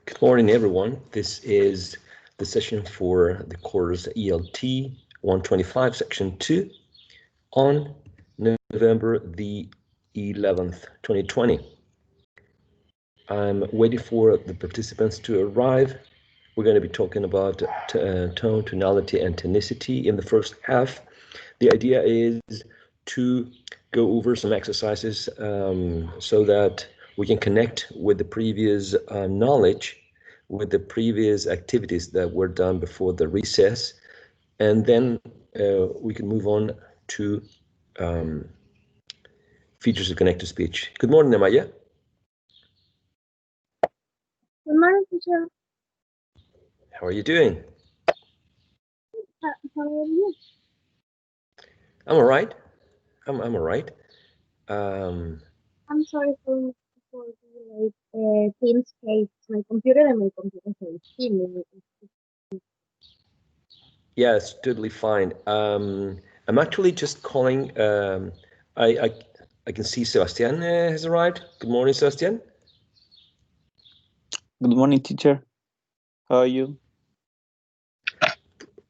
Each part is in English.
Good morning, everyone. This is the session for the course ELT125, section 2 on November the 11th, 2020. I'm waiting for the participants to arrive. We're going to be talking about tone, tonality, and tonicity in the first half. The idea is to go over some exercises so that we can connect with the previous knowledge, with the previous activities that were done before the recess, and then we can move on to features of connected speech. Good morning, Amaya. Good morning, teacher. How are you doing? How are you? I'm all right. I'm all right. I'm sorry for the late Teams case. My computer says Teams. Yeah, it's totally fine. I'm actually just calling. I can see Sebastian has arrived. Good morning, Sebastian. Good morning, teacher. How are you?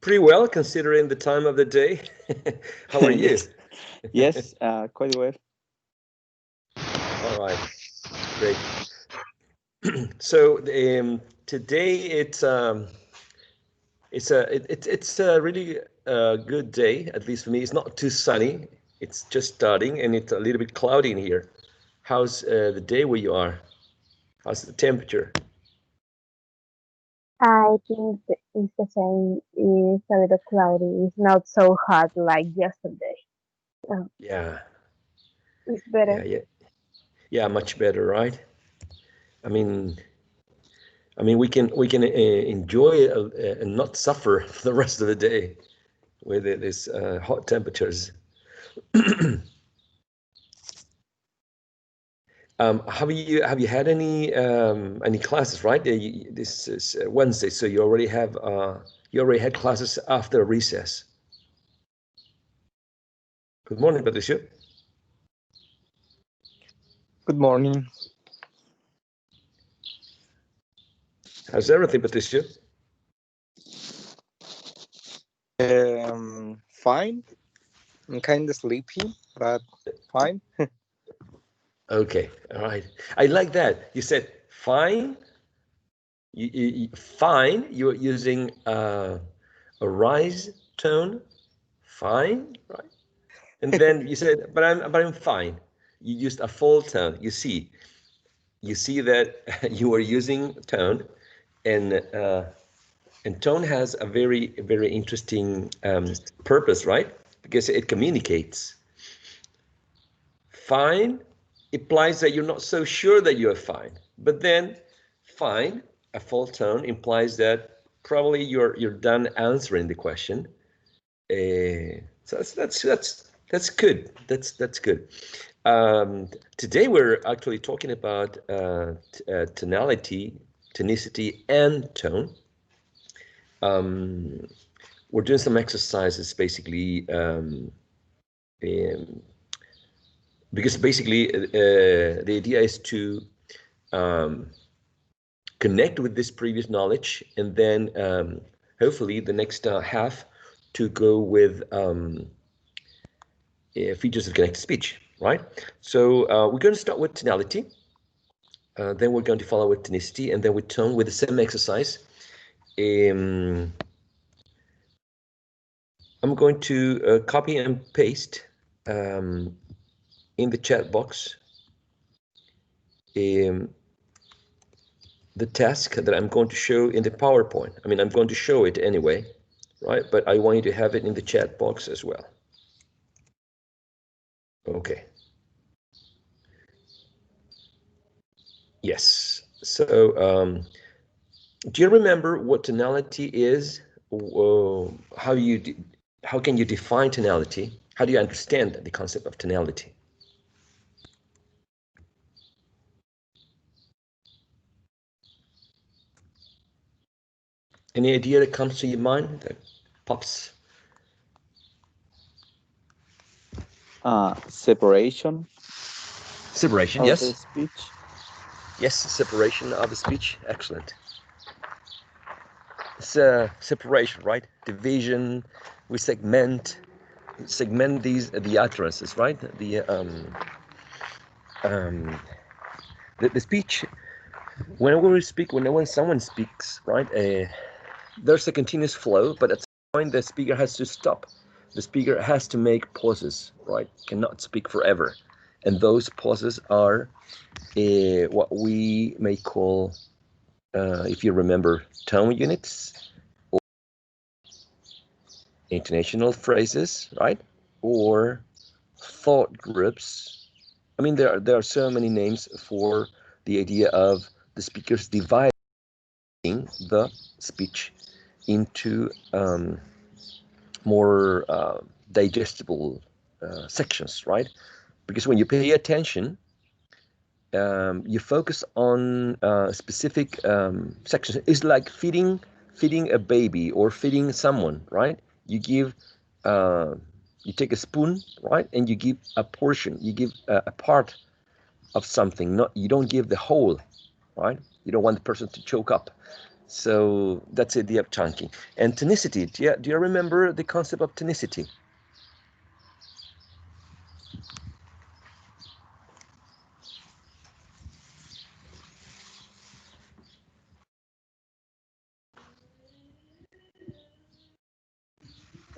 Pretty well, considering the time of the day. How are you? Yes, quite well. All right, great. So today it's a really good day, at least for me. It's not too sunny. It's just starting, and it's a little bit cloudy in here. How's the day where you are? How's the temperature? I think it's the same. It's a little cloudy. It's not so hot like yesterday. Yeah. It's better. Yeah, much better, right? I mean, we can enjoy it and not suffer for the rest of the day with these hot temperatures. Have you had any classes, right? This is Wednesday, so you already had classes after recess. Good morning, Patricia. Good morning. How's everything, Patricia? Fine. I'm kind of sleepy, but fine. Okay, all right. I like that. You said fine. Fine. You're using a rise tone. Fine, right? And then you said, but I'm fine. You used a full tone. You see that you are using tone, and tone has a very interesting purpose, right? Because it communicates. Fine implies that you're not so sure that you're fine, but then fine, a full tone, implies that probably you're done answering the question. So that's good. That's good. Today we're actually talking about tonality, tonicity, and tone. We're doing some exercises basically because basically the idea is to connect with this previous knowledge, and then hopefully the next half to go with features of connected speech, right? So we're going to start with tonality, then we're going to follow with tonicity, and then with tone with the same exercise. I'm going to copy and paste in the chat box the task that I'm going to show in the PowerPoint. I mean, I'm going to show it anyway, right? But I want you to have it in the chat box as well. Okay. Yes. So do you remember what tonality is? How can you define tonality? How do you understand the concept of tonality? Any idea that comes to your mind that pops? Separation. Separation, of yes. the speech. Yes, separation of the speech. Excellent. separation, right? Division. We segment the utterances, right? The speech. Whenever someone speaks, right? There's a continuous flow, but at some point the speaker has to stop. The speaker has to make pauses, right? Cannot speak forever, and those pauses are what we may call, if you remember, tone units, or intonational phrases, right? Or thought groups. I mean, there are so many names for the idea of the speakers dividing the speech into more digestible sections, right? Because when you pay attention, you focus on specific sections. It's like feeding a baby or feeding someone, right? You give, you take a spoon, right, and you give a portion. You give a part of something. Not, you don't give the whole, right? You don't want the person to choke up. So that's the idea of chunking. And tonicity. Do you remember the concept of tonicity?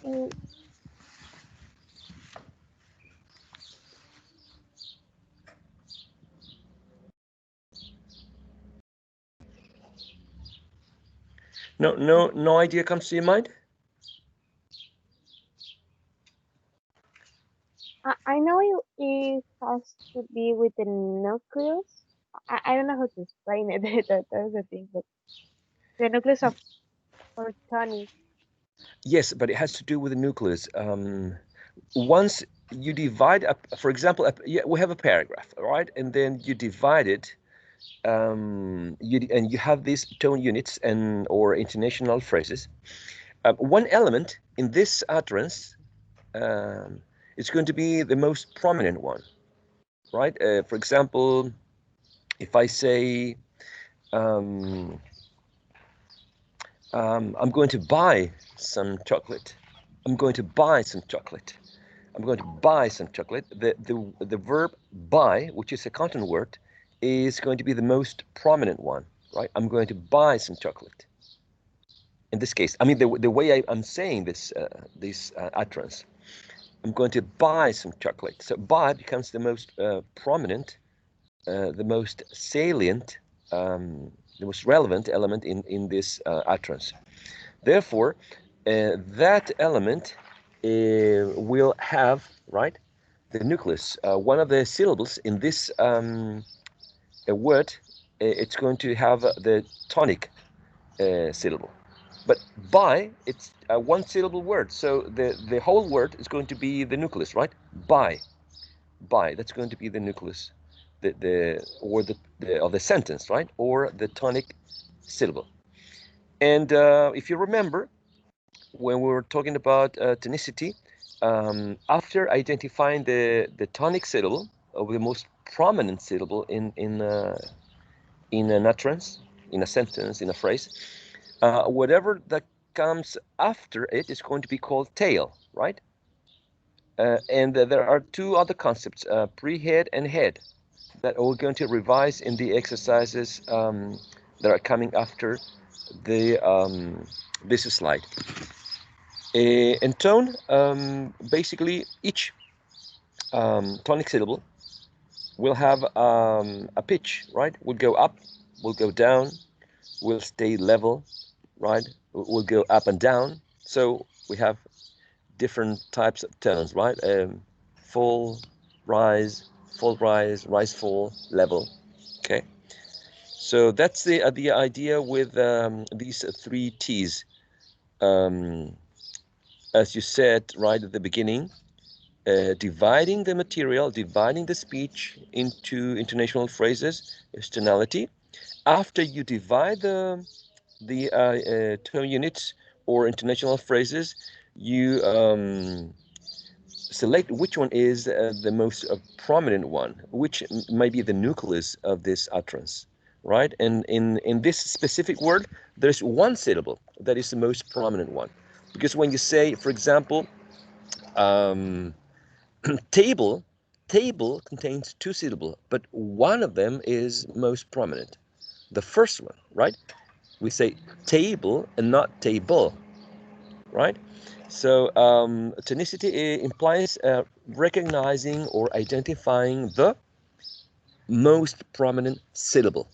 Mm, No idea comes to your mind? I know it has to be with the nucleus. I don't know how to explain it. That's the thing. But the nucleus of photonic. Yes, but it has to do with the nucleus. Once you divide up, for example, yeah, we have a paragraph, right? And then you divide it, and you have these tone units and or intonational phrases. One element in this utterance is going to be the most prominent one, right? For example, if I say, I'm going to buy some chocolate. I'm going to buy some chocolate. I'm going to buy some chocolate. The verb buy, which is a content word, is going to be the most prominent one, right? I'm going to buy some chocolate. In this case, I mean the way I'm saying this utterance, I'm going to buy some chocolate. So buy becomes the most prominent, the most salient, the most relevant element in this utterance. Therefore, that element will have, right, the nucleus. One of the syllables in this a word, it's going to have the tonic syllable. But by, it's a one syllable word. So the whole word is going to be the nucleus, right? By, that's going to be the nucleus, or the sentence, right? Or the tonic syllable. And if you remember, when we were talking about tonicity, after identifying the tonic syllable, or the most prominent syllable in an utterance, in a sentence, in a phrase, whatever that comes after it is going to be called tail, right? And there are two other concepts, pre-head and head, that we're going to revise in the exercises that are coming after this slide. In tone, basically each tonic syllable will have a pitch, right? We'll go up, we'll go down, we'll stay level, right? We'll go up and down. So we have different types of tones, right? Full, rise, rise, fall, level. Okay. So that's the idea with these three T's. As you said right at the beginning, dividing the material, dividing the speech into intonational phrases is tonality. After you divide the tone units or intonational phrases, you select which one is the most prominent one, which may be the nucleus of this utterance, right? And in this specific word, there's one syllable that is the most prominent one. Because when you say, for example, table, table contains two syllables, but one of them is most prominent. The first one, right? We say table and not table, right? So tonicity implies recognizing or identifying the most prominent syllable.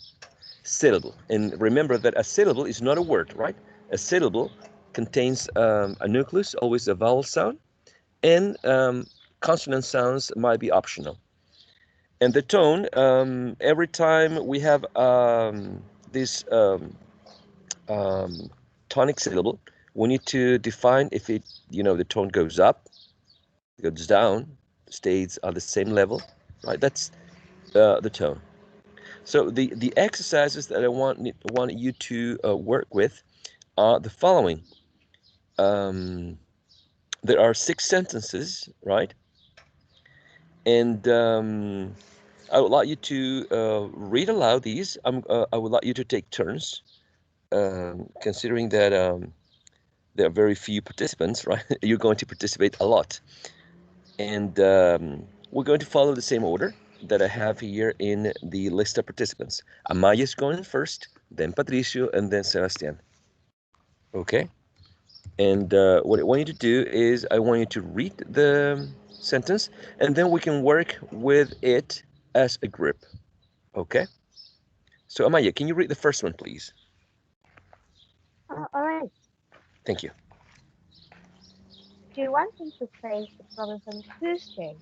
And remember that a syllable is not a word, right? A syllable contains a nucleus, always a vowel sound, and consonant sounds might be optional. And the tone, every time we have this tonic syllable, we need to define if it, the tone goes up, goes down, stays at the same level, right? That's the tone. So the exercises that I want you to work with are the following. There are 6 sentences, right? And I would like you to read aloud these. I would like you to take turns, considering that there are very few participants, right? You're going to participate a lot. And we're going to follow the same order that I have here in the list of participants. Amaya is going first, then Patricio, and then Sebastian. Okay? And what I want you to do is I want you to read the sentence, and then we can work with it as a group. Okay? So Amaya, can you read the first one, please? All right. Thank you. Do you want him to face the problems on Tuesday?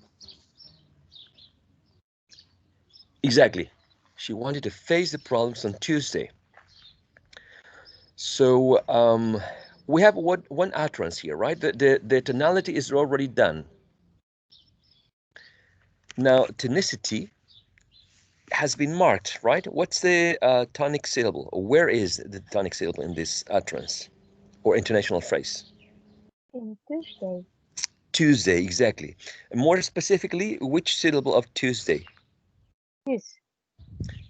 Exactly. She wanted to face the problems on Tuesday. So we have one utterance here, right? The tonality is already done. Now, tonicity has been marked, right? What's the tonic syllable? Where is the tonic syllable in this utterance or intonational phrase? In Tuesday. Tuesday, exactly. And more specifically, which syllable of Tuesday? Yes.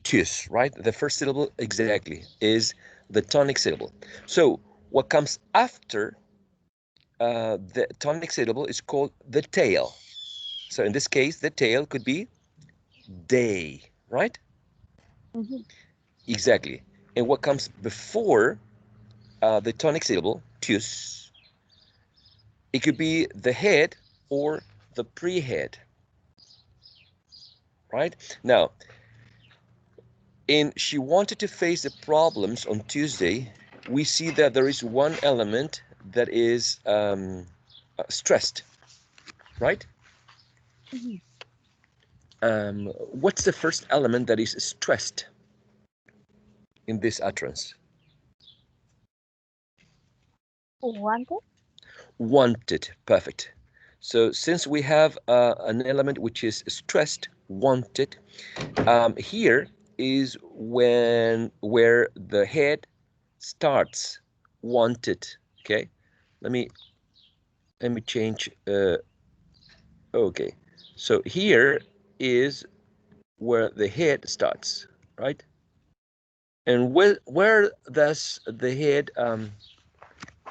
Tus, right? The first syllable, exactly, is the tonic syllable. So what comes after the tonic syllable is called the tail. So in this case, the tail could be day, right? Mm-hmm. Exactly. And what comes before the tonic syllable, tus, it could be the head or the pre-head, right? Now, in she wanted to face the problems on Tuesday, we see that there is one element that is stressed, right? Mm-hmm. What's the first element that is stressed in this utterance? Wanted? Wanted, perfect. So since we have an element which is stressed, wanted, here is where the head starts, wanted. Okay, let me change. Okay, so here is where the head starts, right? And where does the head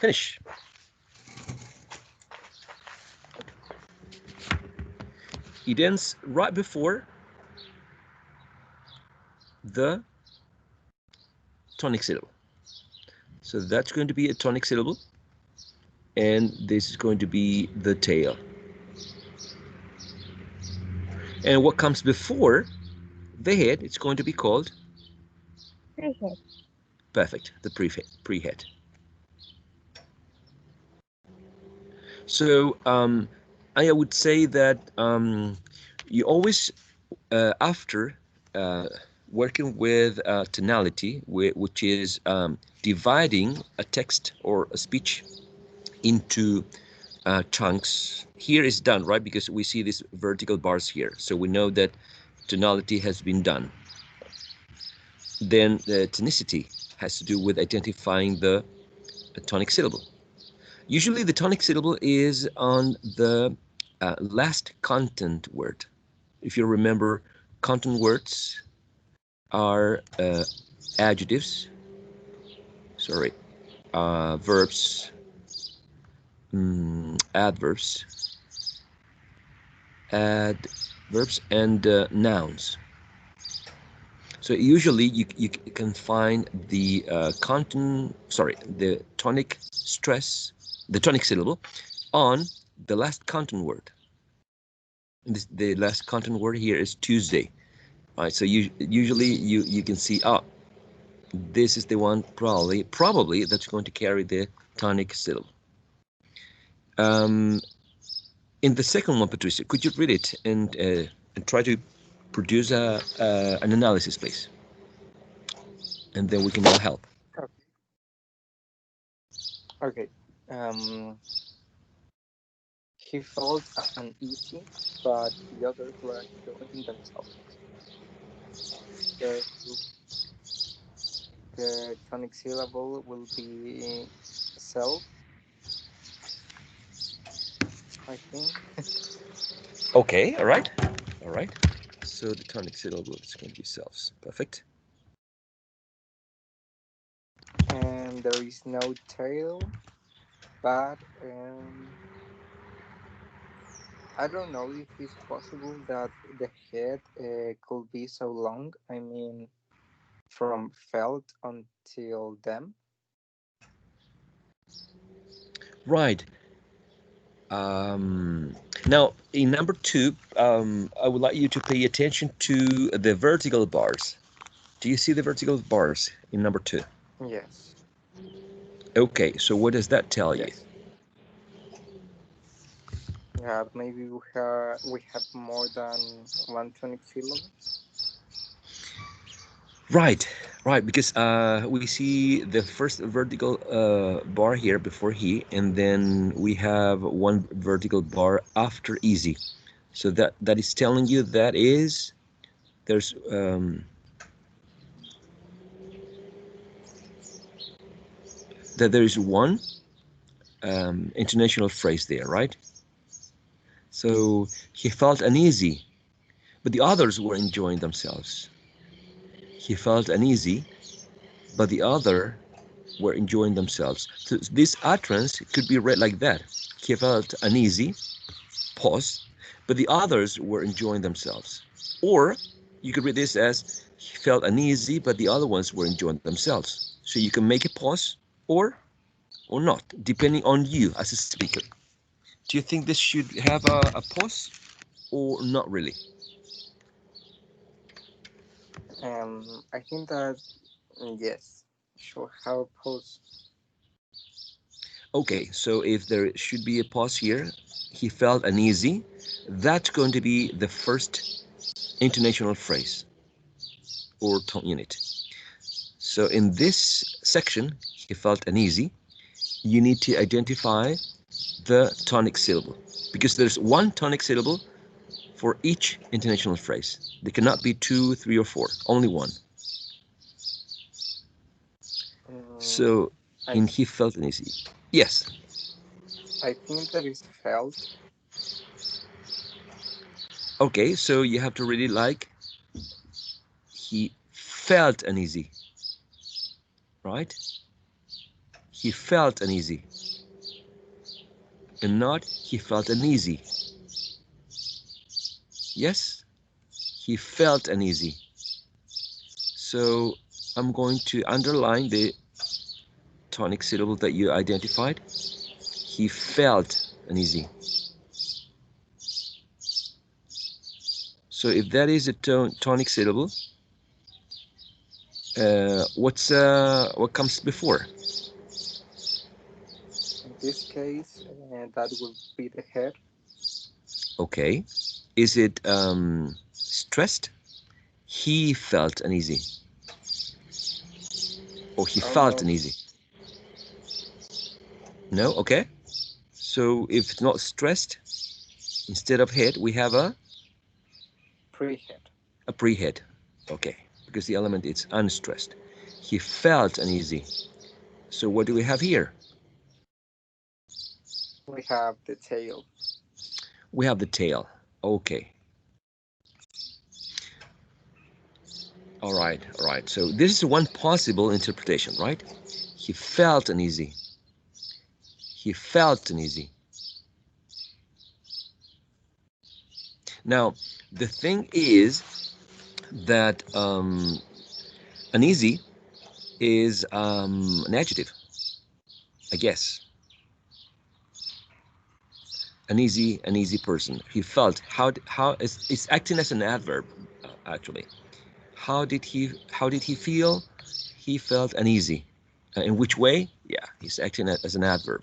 finish? It ends right before the tonic syllable. So that's going to be a tonic syllable, and this is going to be the tail. And what comes before the head, it's going to be called? Pre-head. Perfect, the pre-head. So I would say that you always, after working with tonality, which is dividing a text or a speech into chunks, here is done, right? Because we see these vertical bars here. So we know that tonality has been done. Then the tonicity has to do with identifying the tonic syllable. Usually the tonic syllable is on the last content word. If you remember content words, are adjectives, sorry, verbs, adverbs, and nouns. So usually you can find the the tonic stress, the tonic syllable on the last consonant word. The last consonant word here is Tuesday. All right, so usually you can see, this is the one probably that's going to carry the tonic syllable. In the second one, Patricia, could you read it and try to produce an analysis, please? And then we can all help. Okay. He felt uneasy, but the others were enjoying themselves. So the tonic syllable will be self, I think. Okay, all right. So the tonic syllable is going to be selves. Perfect. And there is no tail, but I don't know if it's possible that the head could be so long. I mean, from felt until them. Right. Now, in number 2, I would like you to pay attention to the vertical bars. Do you see the vertical bars in number 2? Yes. Okay, so what does that tell you? Yes. Yeah, maybe we have more than one tonic syllable. Right, because we see the first vertical bar here before he, and then we have one vertical bar after easy. So that is telling you that there's that there is one international phrase there, right? So he felt uneasy, but the others were enjoying themselves. He felt uneasy, but the other were enjoying themselves. So this utterance could be read like that. He felt uneasy, pause, but the others were enjoying themselves. Or you could read this as he felt uneasy, but the other ones were enjoying themselves. So you can make a pause or not, depending on you as a speaker. Do you think this should have a pause or not really? I think that yes, should have a pause. Okay, so if there should be a pause here, he felt uneasy, that's going to be the first intonational phrase or tone unit. So in this section, he felt uneasy, you need to identify the tonic syllable because there's one tonic syllable for each intonational phrase. There cannot be 2, 3, or 4, only one. So in he felt uneasy. Yes. I think that is felt. Okay, so you have to really like he felt uneasy, right? He felt uneasy, and not he felt uneasy. Yes, he felt uneasy. So I'm going to underline the tonic syllable that you identified. He felt uneasy. So if that is a tonic syllable, what comes before? In this case, that will be the head. Okay. Is it stressed? He felt uneasy. Or he felt Almost. uneasy. No? Okay. So if it's not stressed, instead of head, we have a Pre-head. pre-head. Okay. Because the element is unstressed. He felt uneasy. So what do we have here? We have the tail. We have the tail. Okay. All right, all right. So this is one possible interpretation, right? He felt uneasy. He felt uneasy. Now, the thing is that uneasy is an adjective, I guess. An easy person. He felt. How it's acting as an adverb, actually. How did he feel? He felt uneasy. In which way? Yeah, he's acting as an adverb.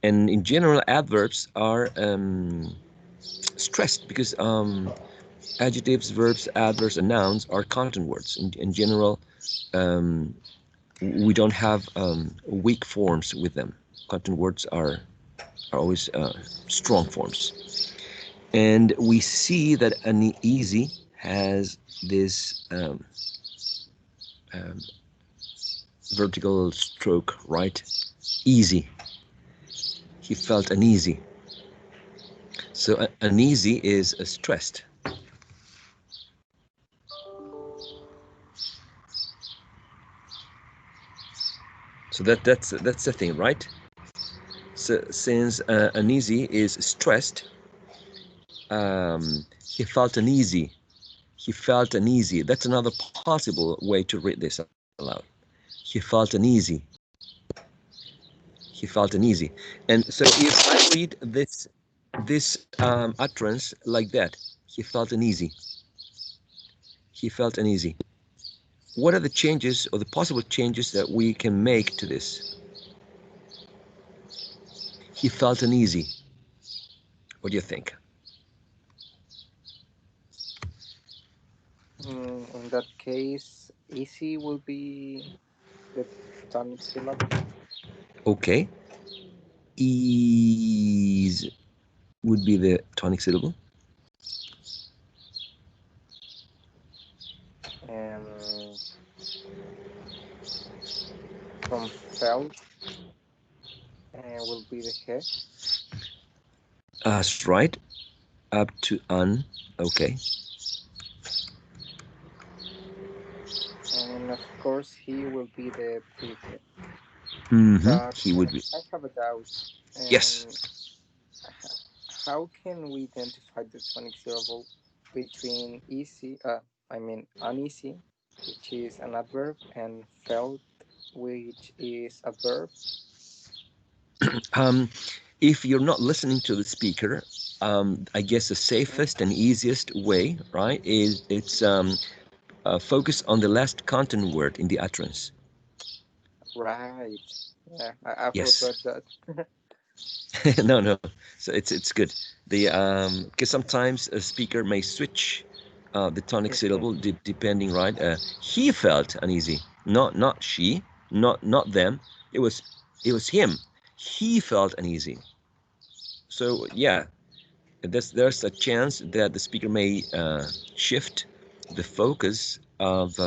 And in general, adverbs are stressed because adjectives, verbs, adverbs, and nouns are content words. In general, we don't have weak forms with them. Content words are always strong forms. And we see that uneasy has this vertical stroke, right? Easy. He felt uneasy. So uneasy is stressed. So that's the thing, right? So since uneasy is stressed, he felt uneasy. He felt uneasy. That's another possible way to read this aloud. He felt uneasy. He felt uneasy. And so if I read this utterance like that, he felt uneasy. He felt uneasy. What are the changes or the possible changes that we can make to this? He felt uneasy. What do you think? In that case, easy will be the tonic syllable. Okay. Ease would be the tonic syllable. From felt will be the head. That's right. Up to un. Okay. And of course, he will be the prehead. Mm-hmm. But He would be. I have a doubt. Yes. How can we identify the tonic syllable between uneasy, which is an adverb, and felt, which is a verb? If you're not listening to the speaker, I guess the safest and easiest way, right, is it's focus on the last content word in the utterance. Right. Yeah, I Yes. forgot that. No. So it's good. The because sometimes a speaker may switch the tonic syllable depending, right? He felt uneasy, not she, not them. It was him. He felt uneasy. So yeah, there's a chance that the speaker may shift the focus of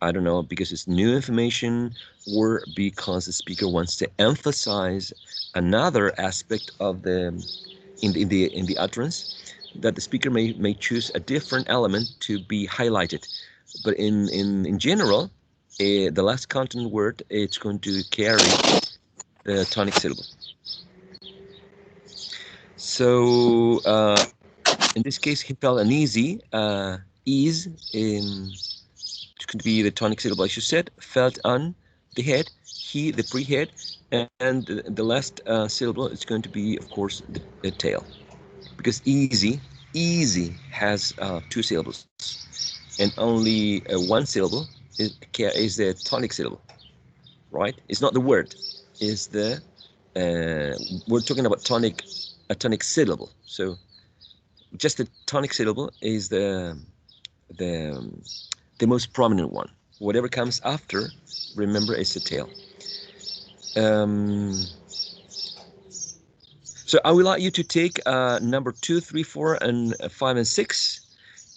I don't know, because it's new information or because the speaker wants to emphasize another aspect of the in the utterance, that the speaker may choose a different element to be highlighted. But in general, the last content word, it's going to carry the tonic syllable. So in this case, he felt uneasy. Ease could be the tonic syllable, as you said. Felt on the head, he the prehead, and the last syllable is going to be, of course, the tail, because easy has two syllables, and only one syllable is the tonic syllable, right? It's not the word, it's the we're talking about a tonic syllable. So just the tonic syllable is the the most prominent one. Whatever comes after, remember, is the tail. So I would like you to take number 2, 3, 4, and 5 and 6.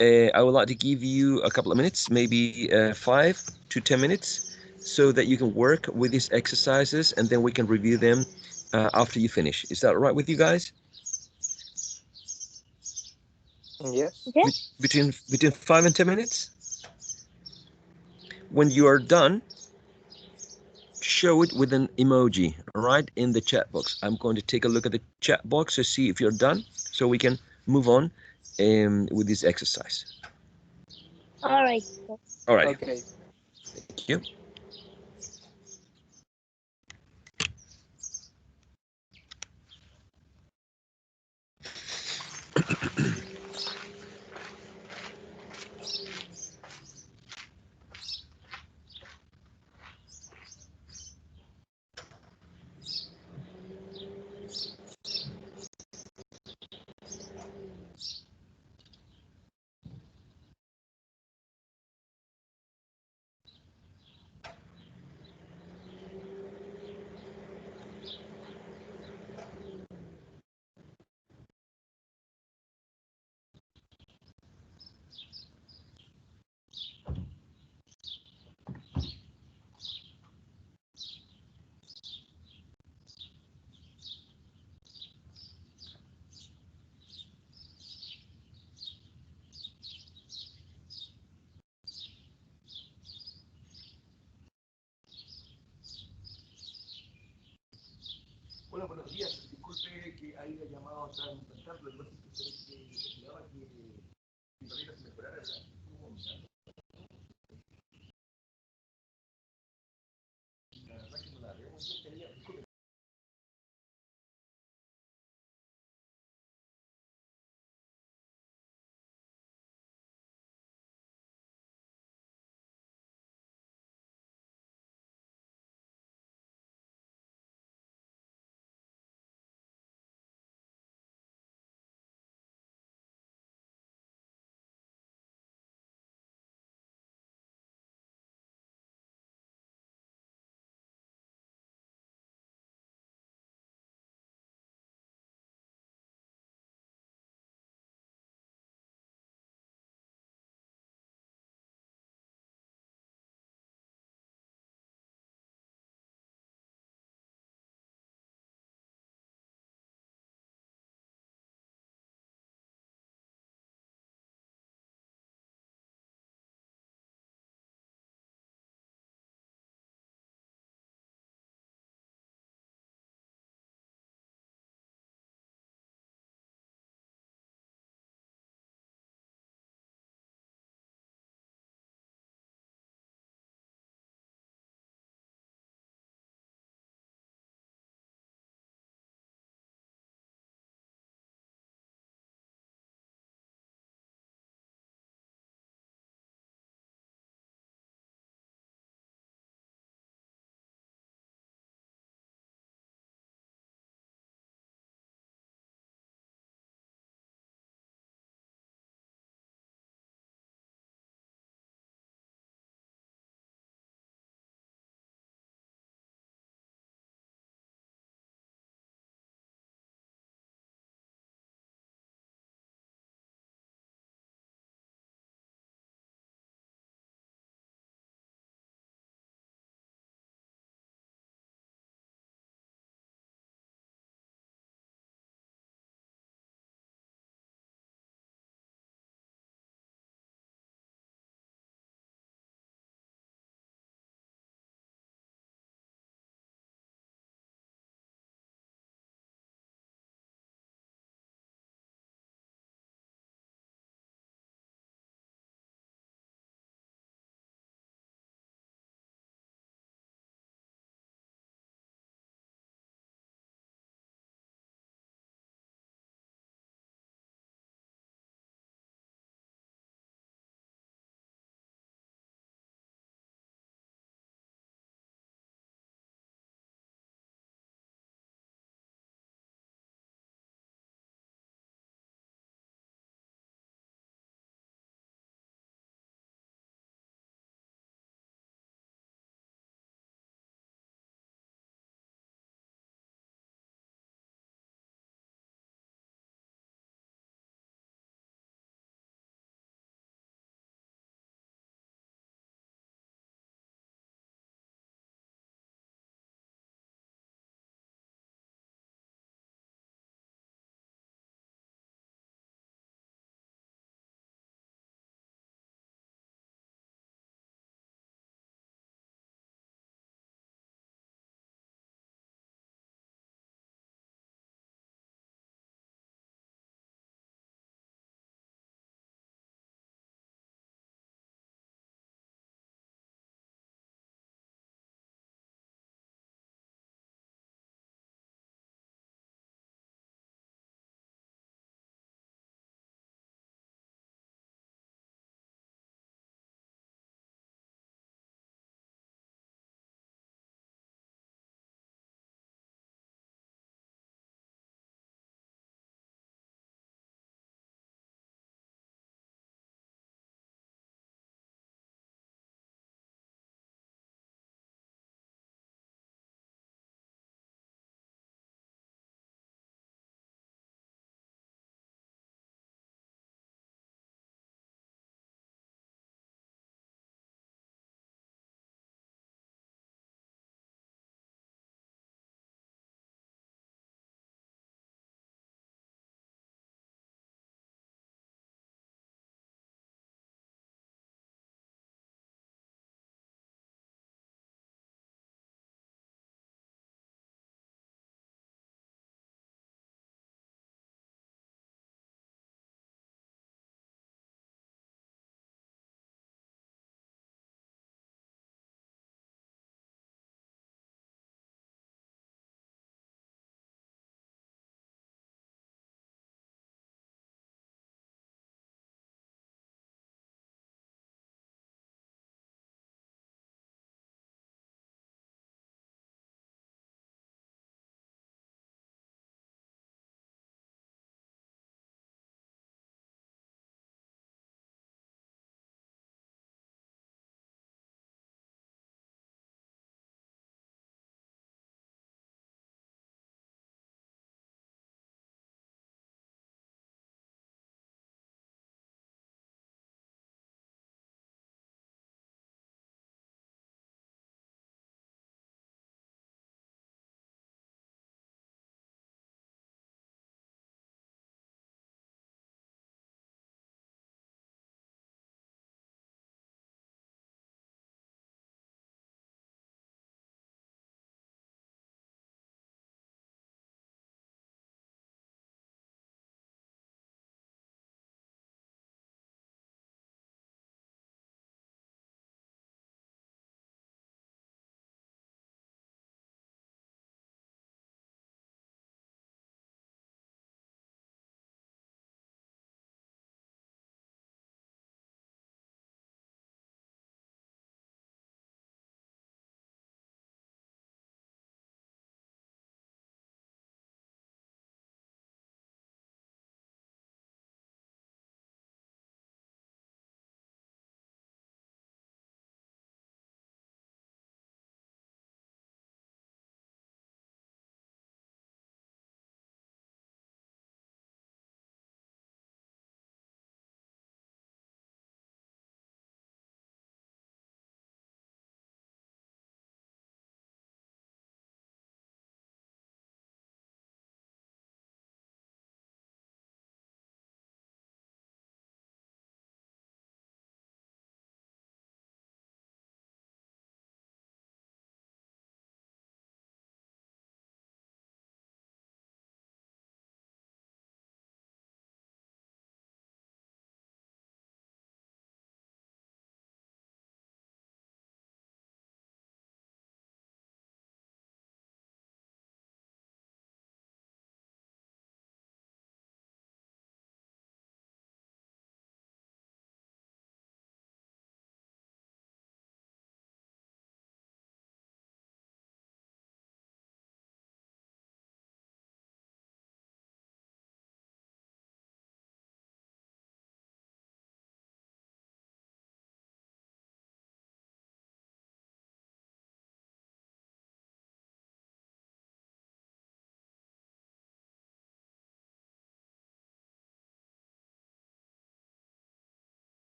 I would like to give you a couple of minutes, maybe 5 to 10 minutes, so that you can work with these exercises, and then we can review them after you finish. Is that all right with you guys? Yes. Yes. Between 5 and 10 minutes? when you are done, show it with an emoji, all right, in the chat box. I'm going to take a look at the chat box to see if you're done, so we can move on with this exercise. All right. All right. Okay. Thank you. Hola, buenos días. Disculpe que haya llamado tan tarde. No sé si usted esperaba que mi familia se mejorara. La verdad que no la veo muy bien. Disculpe.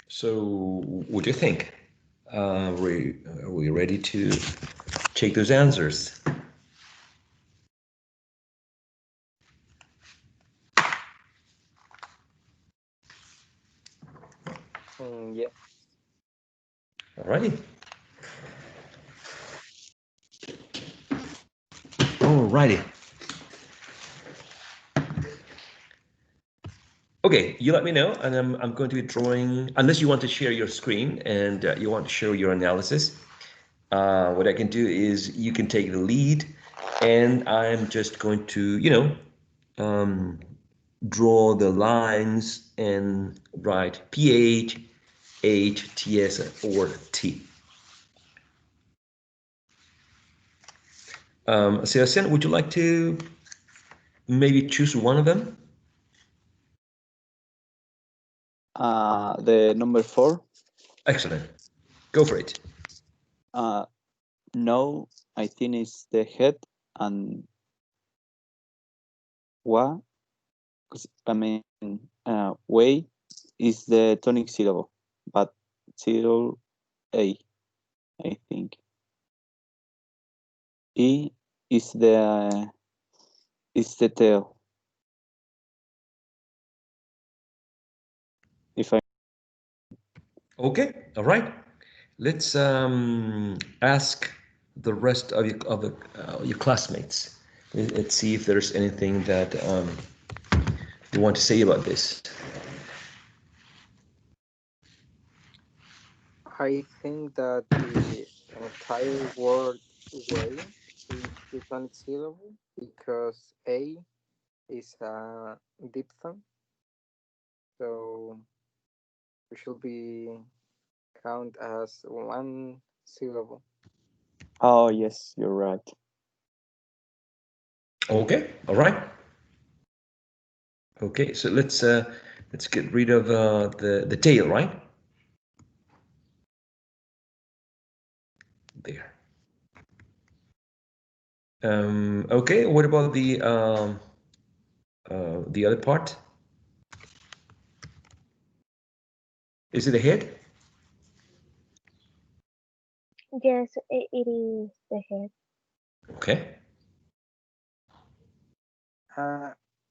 So what do you think? Are we ready to check those answers? Yeah. Alrighty. Alrighty. Okay, you let me know, and I'm going to be drawing, unless you want to share your screen and you want to show your analysis. What I can do is you can take the lead, and I'm just going to, draw the lines and write pH, H, TS, or T. Sebastian, would you like to maybe choose one of them? The number 4. Excellent. Go for it. No, I think it's the head, and wa, I mean, way is the tonic syllable, but 0A, I think. E is the tail. If I Okay, all right. Let's ask the rest of your classmates. Let's see if there's anything that you want to say about this. I think that the entire word way is the tonic syllable because A is a diphthong, so it should be count as one syllable. Oh yes, you're right. Okay, all right. Okay, so let's get rid of the tail, right? There. Okay, what about the other part? Is it the head? Yes, it is the head. Okay.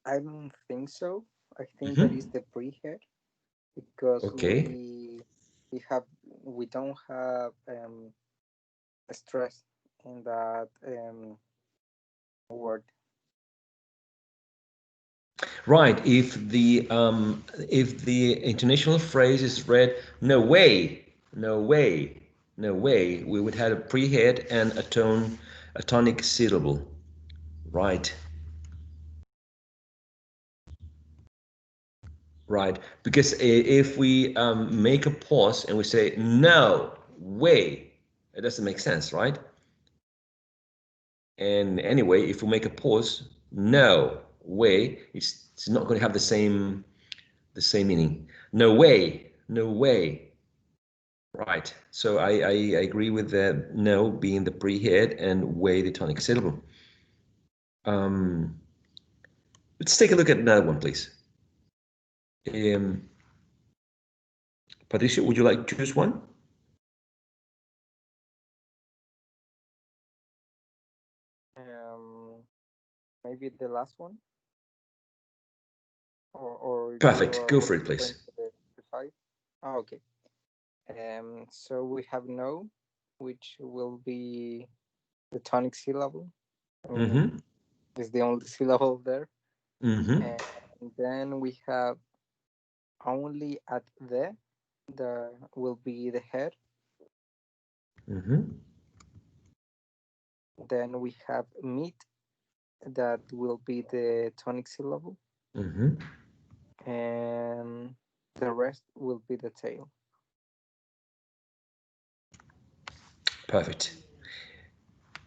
I don't think so. I think that is Mm-hmm. the pre-head because Okay. we don't have stress in that word. Right. If the international phrase is read no way, no way, no way, we would have a pre-head and a tonic syllable. Right. Right. Because if we make a pause and we say no way, it doesn't make sense, right? And anyway, if we make a pause, no way, it's not going to have the same meaning. No way, no way. Right. So I agree with the no being the pre-head and way the tonic syllable. Um, let's take a look at another one, please. Patricia, would you like to choose one? Um, Maybe the last one, or you Perfect. are Go for also it, going please. to the five. Oh, okay. So we have no, which will be the tonic syllable. I mean, Mm-hmm. it's the only syllable there. Mm-hmm. And then we have only at the will be the head. Mm-hmm. Then we have meat, that will be the tonic syllable. Mm-hmm. And the rest will be the tail. Perfect.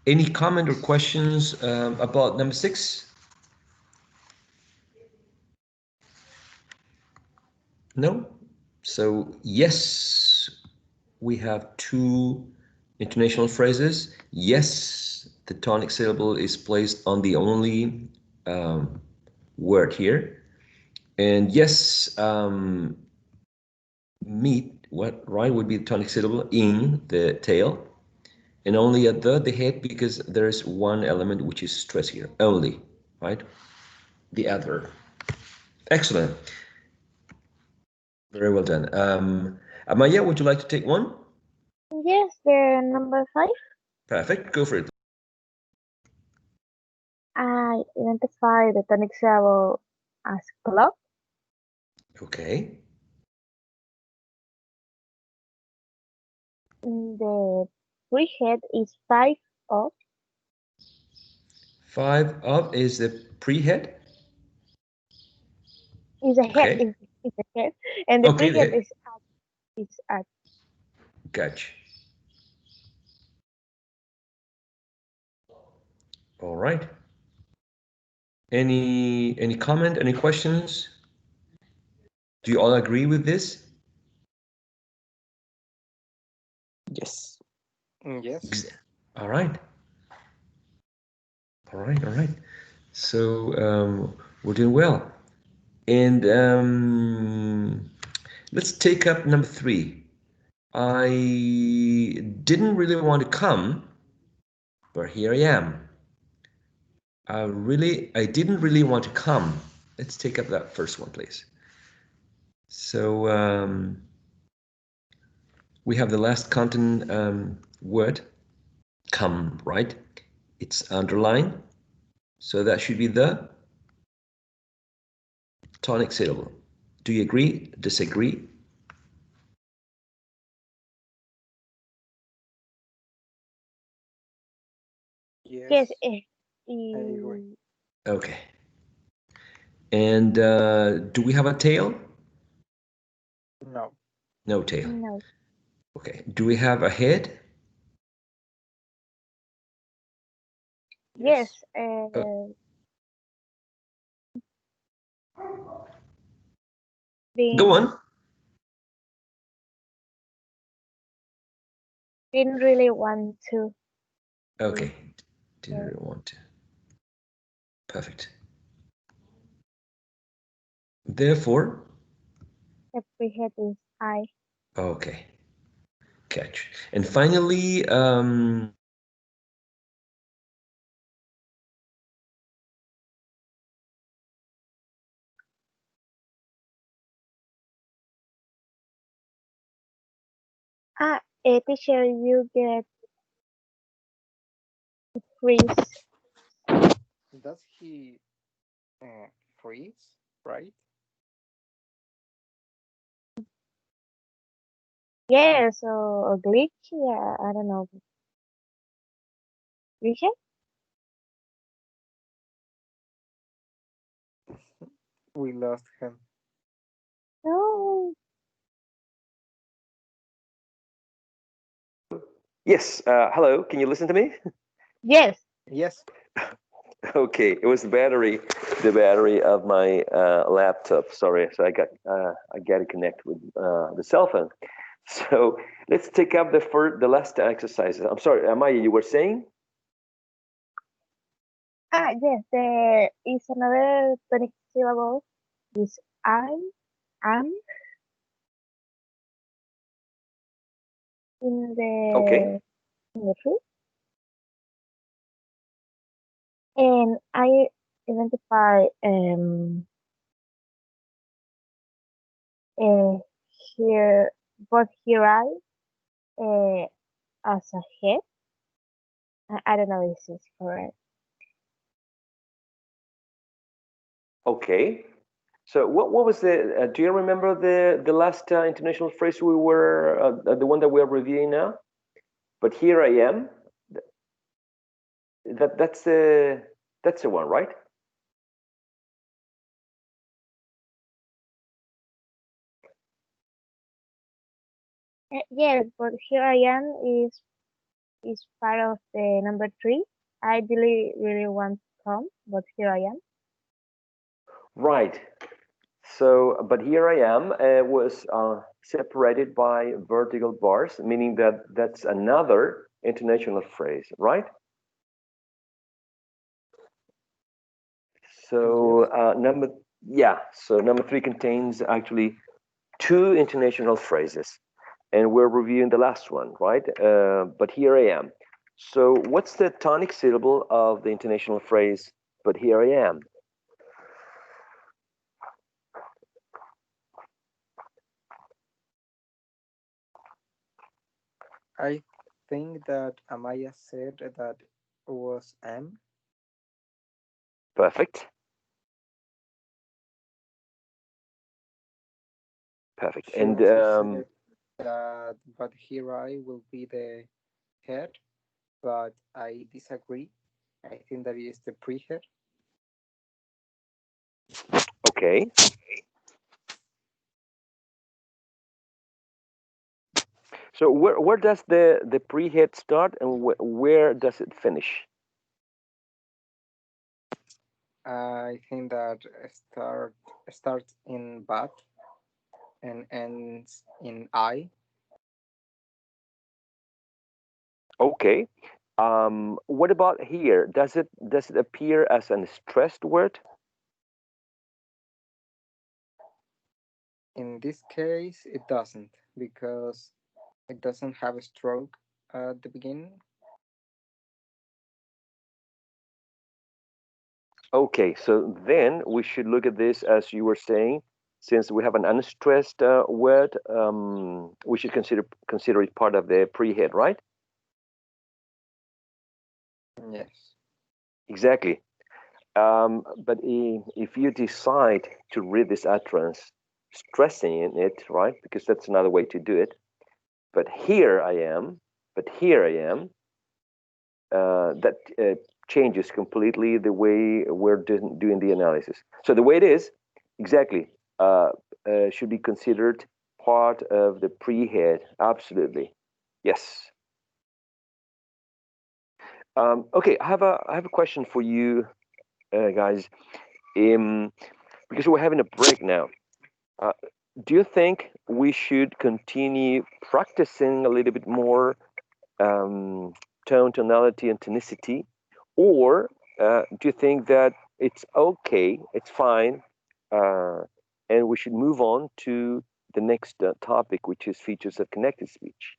Any comment or questions about number 6? No? So yes, we have two intonational phrases. Yes, the tonic syllable is placed on the only word here. And yes, meat what right would be the tonic syllable in the tail, and only at the head, because there is one element which is stressed here only, right? The adverb. Excellent. Very well done. Amaya, would you like to take one? Yes, the number 5. Perfect. Go for it. I identify the tonic syllable as clock. Okay. The prehead is 5 of. 5 of is the prehead. Is a head. Okay. Is a head. And the Okay, the prehead head. is at. Is at. Gotcha. All right. Any comment? Any questions? Do you all agree with this? Yes. Yes. All right. All right. All right. So we're doing well. And let's take up number 3. I didn't really want to come, but here I am. I didn't really want to come. Let's take up that first one, please. So we have the last content word, come, right? It's underlined, so that should be the tonic syllable. Do you agree? Disagree? Yes. I agree. Okay. And do we have a tail? No. No tail. No. Okay. Do we have a head? Yes. Go Didn't, on. didn't really want to. Okay. Didn't really want to. Perfect. Therefore, The prehead is I. okay. Catch. And finally, Teacher, you get freeze. Does he freeze? Right? Yeah, so a glitch. Yeah, I don't know. Glitch? We lost him. No. yes, hello, can you listen to me? Yes. Yes. Okay, it was the battery of my laptop. Sorry, so I got to connect with the cell phone. So let's take up the last exercises. I'm sorry, Amaya, you were saying? Yes. There is another tonic syllable. Is am in Okay. the tree, and I identify uh, here, both here I as a head. I don't know if this is correct. Okay. So what was the? Do you remember the last international phrase we were the one that we are reviewing now? But here I am. That's the one, right? Yes, but here I am is part of the number 3. I really want to come, but here I am. Right. So, but here I am was separated by vertical bars, meaning that that's another international phrase, right? So so number 3 contains actually 2 international phrases. and we're reviewing the last one, right? But here I am. So what's the tonic syllable of the international phrase, but here I am? I think that Amaya said that was M. Perfect. Perfect. She And also said that but here I will be the head, but I disagree. I think that is the pre-head. okay. So where does the pre-head start and where does it finish? I think that starts in but and ends in I. Okay. What about here? Does it appear as a stressed word? In this case, it doesn't because it doesn't have a stroke at the beginning. Okay, so then we should look at this as you were saying, since we have an unstressed word, we should consider it part of the pre-head, right? Yes. Exactly. But if you decide to read this utterance, stressing it, right? Because that's another way to do it. But here I am. But here I am. That changes completely the way we're doing the analysis. So the way it is, exactly, should be considered part of the pre-head. Absolutely, yes. Okay, I have a question for you, guys. Because we're having a break now. Uh, do you think we should continue practicing a little bit more tone, tonality, and tonicity, or do you think that it's okay, it's fine, and we should move on to the next topic, which is features of connected speech?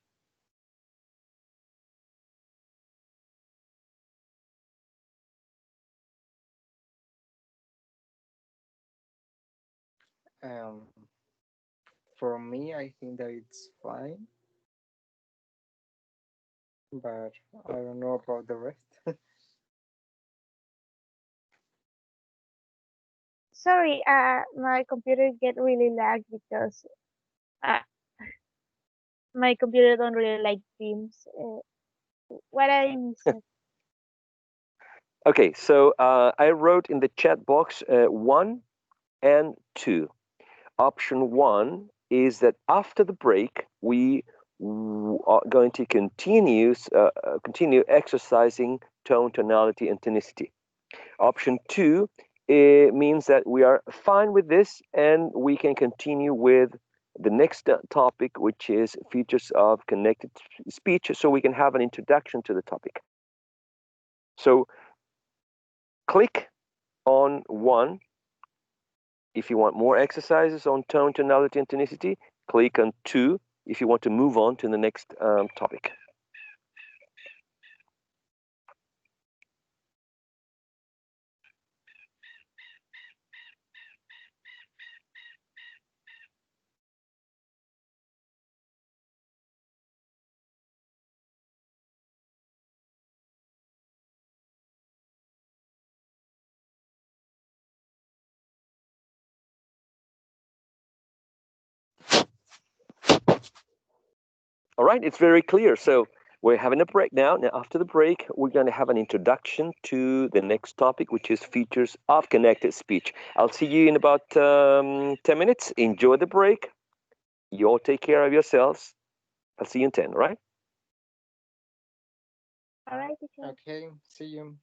Um, for me, I think that it's fine, but I don't know about the rest. Sorry, my computer get really lag because uh, my computer don't really like Teams. What I missed? Okay, so I wrote in the chat box 1 and 2. Option 1 is that after the break, we are going to continue exercising tone, tonality, and tonicity. Option 2 means that we are fine with this and we can continue with the next topic, which is features of connected speech, so we can have an introduction to the topic. So click on 1 if you want more exercises on tone, tonality, and tonicity. Click on 2 if you want to move on to the next topic. All right, it's very clear. So we're having a break now. Now, after the break, we're going to have an introduction to the next topic, which is features of connected speech. I'll see you in about 10 minutes. Enjoy the break. You all take care of yourselves. I'll see you in 10, all right? All right, teacher. Okay, see you.